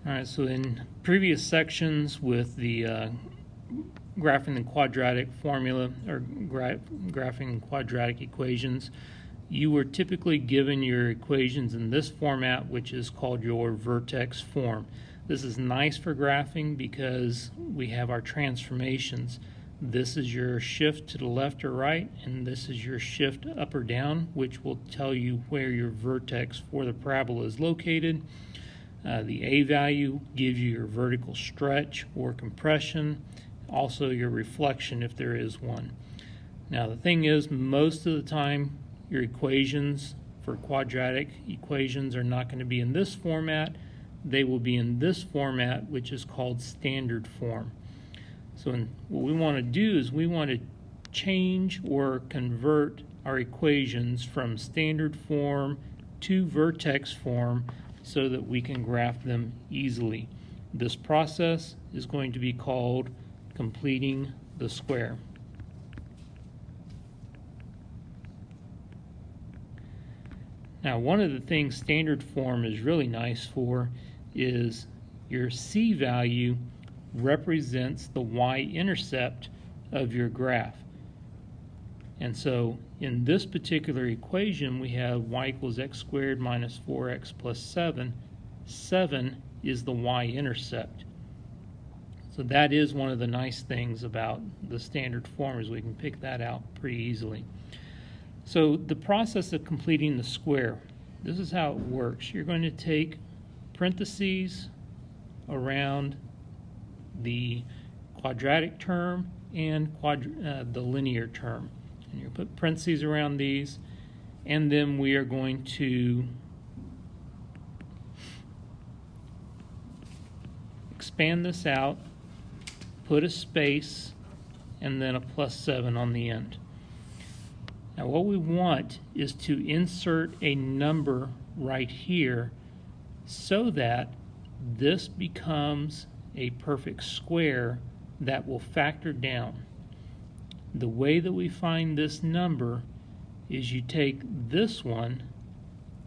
All right, so in previous sections with the graphing the quadratic formula or graphing quadratic equations, you were typically given your equations in this format, which is called your vertex form. This is nice for graphing because we have our transformations. This is your shift to the left or right, and this is your shift up or down, which will tell you where your vertex for the parabola is located. The A value gives you your vertical stretch or compression, also your reflection if there is one. Now the thing is, most of the time your equations for quadratic equations are not going to be in this format. They will be in this format, which is called standard form. So what we want to do is we want to change or convert our equations from standard form to vertex form so that we can graph them easily. This process is going to be called completing the square. Now, one of the things standard form is really nice for is your C value represents the y-intercept of your graph. And so in this particular equation, we have y equals x squared minus 4x plus 7. 7 is the y-intercept. So that is one of the nice things about the standard form, is we can pick that out pretty easily. So the process of completing the square, this is how it works. You're going to take parentheses around the quadratic term and the linear term. And you put parentheses around these, and then we are going to expand this out, put a space, and then a plus 7 on the end. Now what we want is to insert a number right here so that this becomes a perfect square that will factor down. The way that we find this number is you take this one,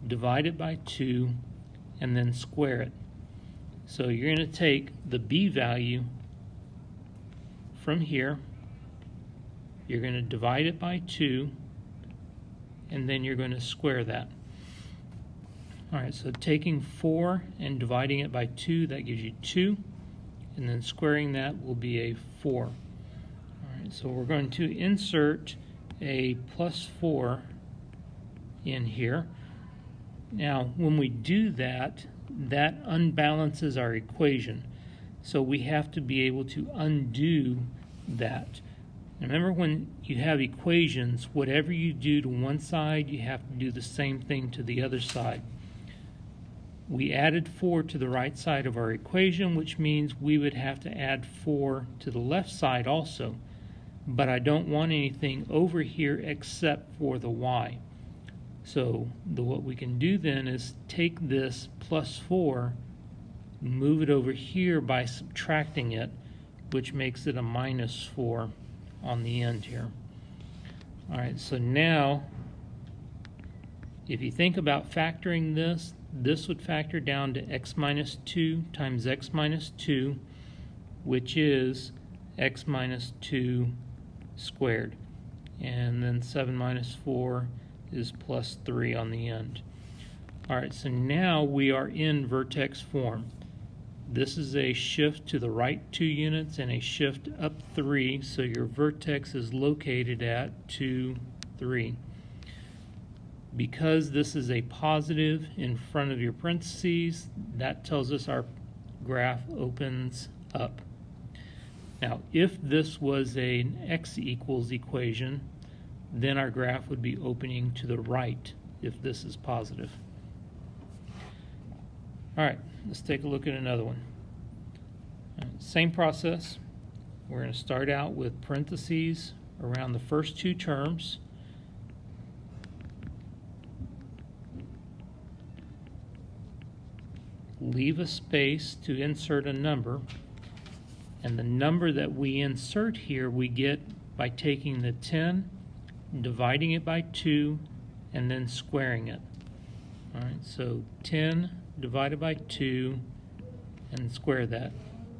divide it by 2, and then square it. So you're going to take the B value from here, you're going to divide it by 2, and then you're going to square that. Alright, so taking 4 and dividing it by 2, that gives you 2, and then squaring that will be a 4. Alright, so we're going to insert a plus 4 in here. Now, when we do that, that unbalances our equation. So we have to be able to undo that. Remember, when you have equations, whatever you do to one side, you have to do the same thing to the other side. We added 4 to the right side of our equation, which means we would have to add 4 to the left side also. But I don't want anything over here except for the y. So what we can do then is take this plus 4, move it over here by subtracting it, which makes it a minus 4 on the end here. Alright, so now if you think about factoring this, this would factor down to x minus 2 times x minus 2, which is x minus 2 squared. And then 7 minus 4 is plus 3 on the end. Alright, so now we are in vertex form. This is a shift to the right 2 units and a shift up 3, so your vertex is located at 2, 3. Because this is a positive in front of your parentheses, that tells us our graph opens up. Now, if this was an x equals equation, then our graph would be opening to the right if this is positive. Alright, let's take a look at another one. Same process. We're going to start out with parentheses around the first 2 terms. Leave a space to insert a number, and the number that we insert here we get by taking the 10, dividing it by 2, and then squaring it. Alright, so 10 divided by 2 and square that.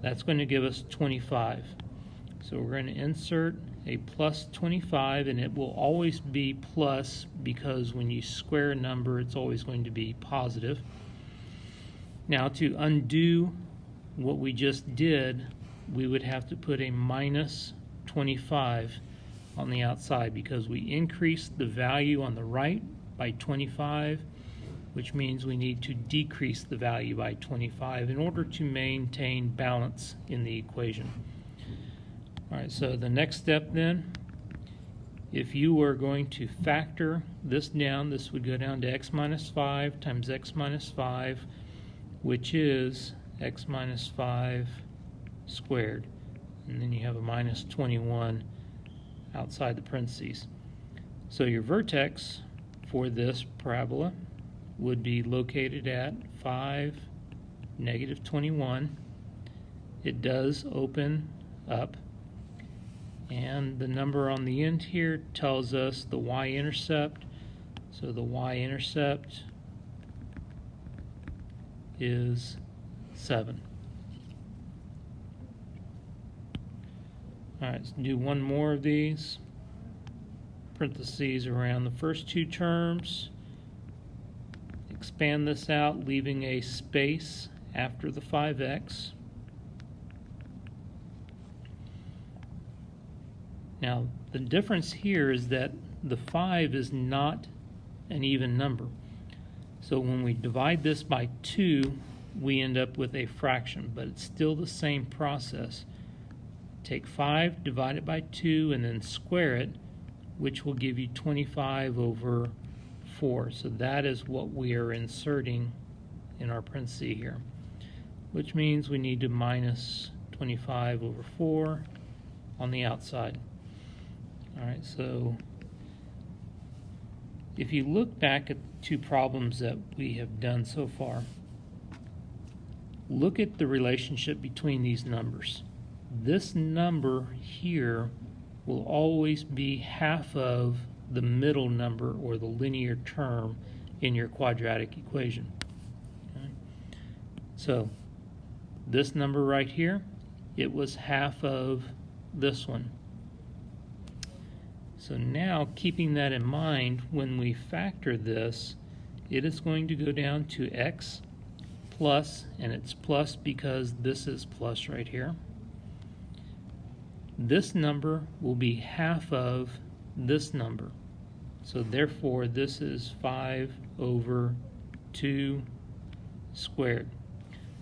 That's going to give us 25. So we're going to insert a plus 25, and it will always be plus because when you square a number, it's always going to be positive. Now, to undo what we just did, we would have to put a minus 25 on the outside because we increased the value on the right by 25, which means we need to decrease the value by 25 in order to maintain balance in the equation. All right, so the next step then, if you were going to factor this down, this would go down to x minus 5 times x minus 5, which is x minus 5 squared. And then you have a minus 21 outside the parentheses. So your vertex for this parabola would be located at 5, negative 21. It does open up, and the number on the end here tells us the y-intercept. So the y-intercept is 7. All right, let's do one more of these. Parentheses around the first two terms. Expand this out, leaving a space after the 5x. Now, the difference here is that the 5 is not an even number. So when we divide this by 2, we end up with a fraction, but it's still the same process. Take 5, divide it by 2, and then square it, which will give you 25 over 4. So that is what we are inserting in our parenthesis here, which means we need to minus 25 over 4 on the outside. All right, so if you look back at the two problems that we have done so far, look at the relationship between these numbers. This number here will always be half of the middle number or the linear term in your quadratic equation. Okay? So this number right here, it was half of this one. So now, keeping that in mind, when we factor this, it is going to go down to x plus, and it's plus because this is plus right here. This number will be half of this number. So therefore, this is 5 over 2 squared.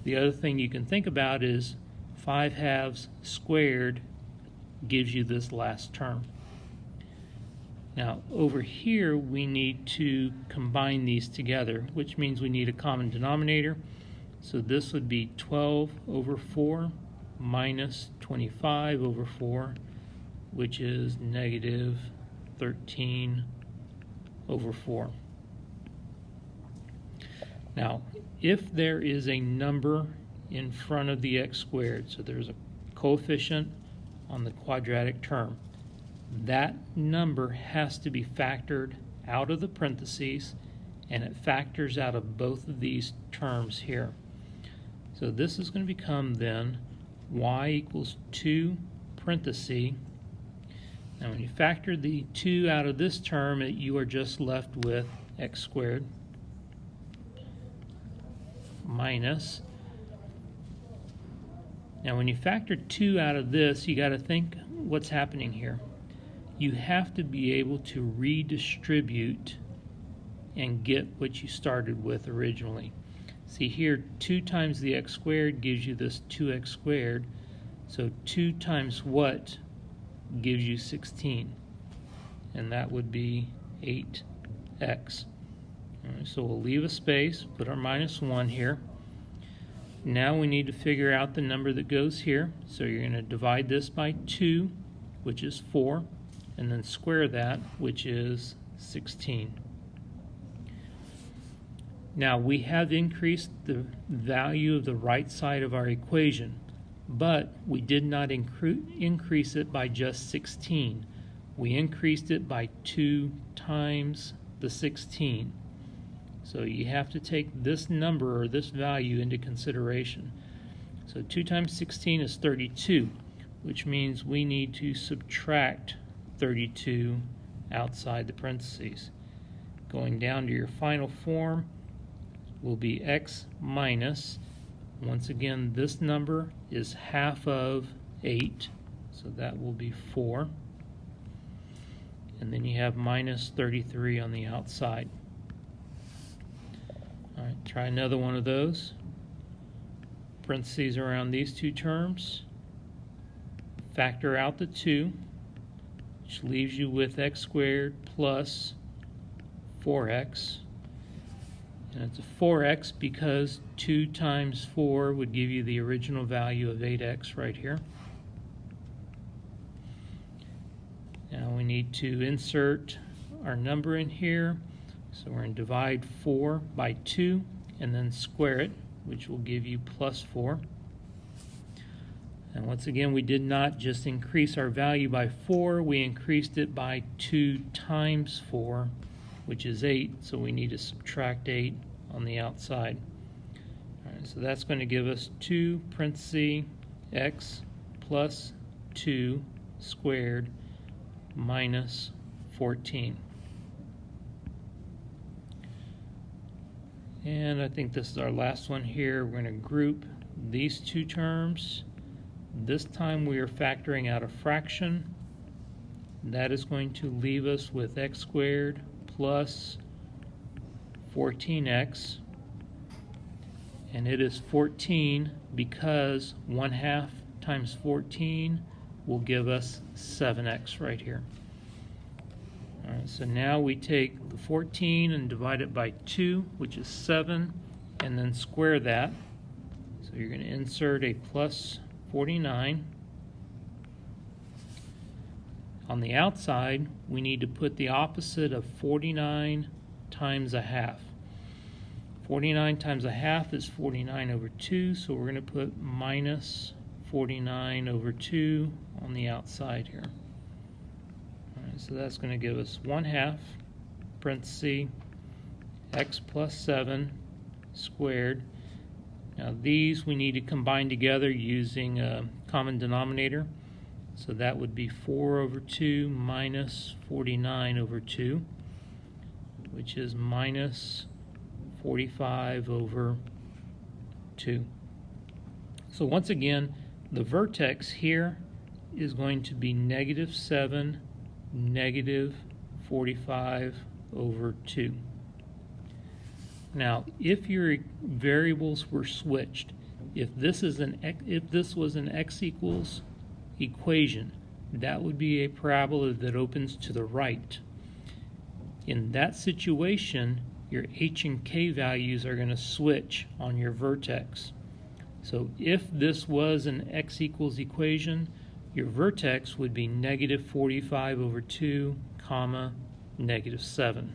The other thing you can think about is 5 halves squared gives you this last term. Now, over here, we need to combine these together, which means we need a common denominator. So this would be 12 over 4 minus 25 over 4, which is negative 13 over 4. Now, if there is a number in front of the x squared, so there's a coefficient on the quadratic term, that number has to be factored out of the parentheses, and it factors out of both of these terms here. So this is going to become then y equals 2 parenthesis. Now when you factor the 2 out of this term, you are just left with x squared minus. Now when you factor 2 out of this, you got to think what's happening here. You have to be able to redistribute and get what you started with originally. See here, 2 times the x squared gives you this 2x squared. So 2 times what gives you 16? And that would be 8x. All right, so we'll leave a space, put our minus 1 here. Now we need to figure out the number that goes here. So you're going to divide this by 2, which is 4. And then square that, which is 16. Now we have increased the value of the right side of our equation, but we did not increase it by just 16. We increased it by 2 times the 16. So you have to take this number or this value into consideration. So 2 times 16 is 32, which means we need to subtract 32 outside the parentheses. Going down to your final form will be x minus, once again, this number is half of 8, so that will be 4. And then you have minus 33 on the outside. All right, try another one of those. Parentheses around these two terms. Factor out the 2, which leaves you with x squared plus 4x. And it's a 4x because 2 times 4 would give you the original value of 8x right here. Now we need to insert our number in here. So we're going to divide 4 by 2 and then square it, which will give you plus 4. And once again, we did not just increase our value by 4, we increased it by 2 times 4, which is 8, so we need to subtract 8 on the outside. All right, so that's going to give us 2 parentheses x plus 2 squared minus 14. And I think this is our last one here. We're going to group these two terms. This time we are factoring out a fraction. That is going to leave us with x squared plus 14x. And it is 14 because 1/2 times 14 will give us 7x right here. All right, so now we take the 14 and divide it by 2, which is 7, and then square that. So you're going to insert a plus 49. On the outside, we need to put the opposite of 49 times 1/2. 49 times 1/2 is 49 over 2, so we're going to put minus 49 over 2 on the outside here. All right, so that's going to give us 1/2 parenthesis x plus 7 squared. Now these we need to combine together using a common denominator. So that would be 4 over 2 minus 49 over 2, which is minus 45 over 2. So once again, the vertex here is going to be negative 7, negative 45 over 2. Now, if your variables were switched, if this was an x equals equation, that would be a parabola that opens to the right. In that situation, your h and k values are going to switch on your vertex. So if this was an x equals equation, your vertex would be negative 45 over 2, comma, negative 7.